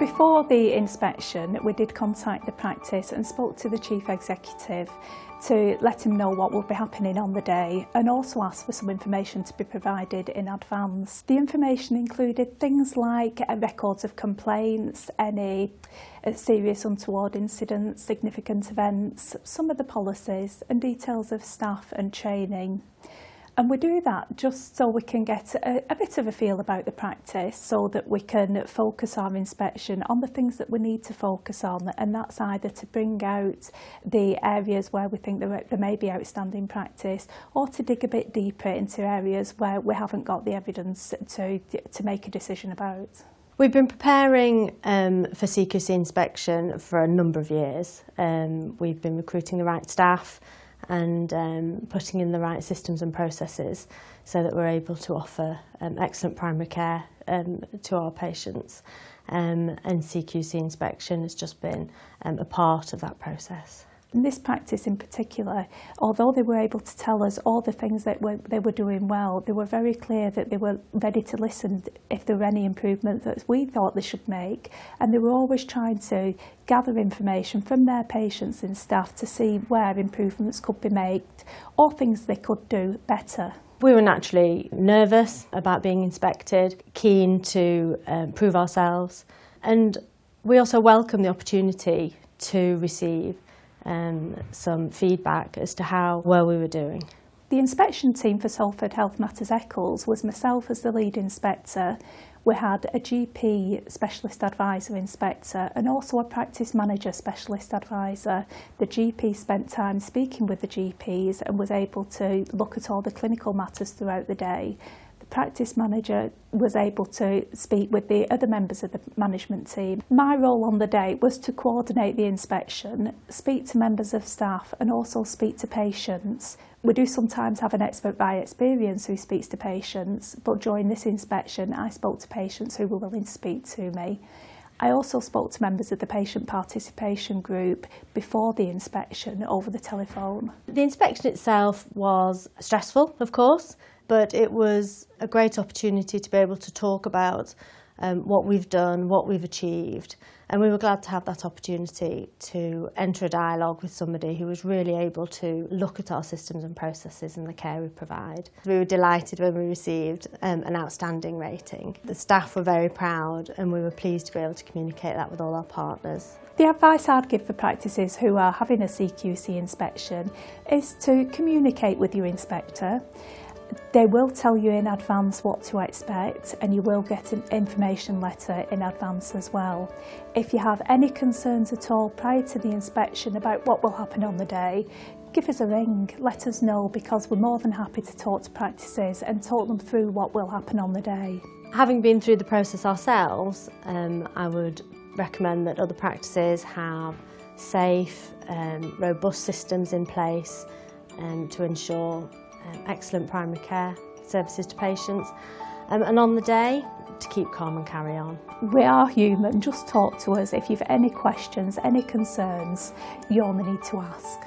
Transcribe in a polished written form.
Before the inspection, we did contact the practice and spoke to the Chief Executive to let him know what would be happening on the day, and also asked for some information to be provided in advance. The information included things like records of complaints, any serious untoward incidents, significant events, some of the policies and details of staff and training. And we do that just so we can get a bit of a feel about the practice, so that we can focus our inspection on the things that we need to focus on, and that's either to bring out the areas where we think there may be outstanding practice, or to dig a bit deeper into areas where we haven't got the evidence to make a decision about. We've been preparing for CQC inspection for a number of years. We've been recruiting the right staff and putting in the right systems and processes so that we're able to offer excellent primary care to our patients. And CQC inspection has just been a part of that process. In this practice in particular, although they were able to tell us all the things that they were doing well, they were very clear that they were ready to listen if there were any improvements that we thought they should make, and they were always trying to gather information from their patients and staff to see where improvements could be made or things they could do better. We were naturally nervous about being inspected, keen to prove ourselves, and we also welcome the opportunity to receive some feedback as to how well we were doing. The inspection team for Salford Health Matters Eccles was myself as the lead inspector. We had a GP specialist advisor inspector and also a practice manager specialist advisor. The GP spent time speaking with the GPs and was able to look at all the clinical matters throughout the day. The practice manager was able to speak with the other members of the management team. My role on the day was to coordinate the inspection, speak to members of staff and also speak to patients. We do sometimes have an expert by experience who speaks to patients, but during this inspection I spoke to patients who were willing to speak to me. I also spoke to members of the patient participation group before the inspection over the telephone. The inspection itself was stressful, of course, but it was a great opportunity to be able to talk about what we've done, what we've achieved, and we were glad to have that opportunity to enter a dialogue with somebody who was really able to look at our systems and processes and the care we provide. We were delighted when we received an outstanding rating. The staff were very proud and we were pleased to be able to communicate that with all our partners. The advice I'd give for practices who are having a CQC inspection is to communicate with your inspector. They will tell you in advance what to expect, and you will get an information letter in advance as well. If you have any concerns at all prior to the inspection about what will happen on the day, give us a ring, let us know, because we're more than happy to talk to practices and talk them through what will happen on the day. Having been through the process ourselves, I would recommend that other practices have safe, robust systems in place to ensure excellent primary care services to patients, and on the day to keep calm and carry on. We are human, just talk to us if you've any questions, any concerns, you only need to ask.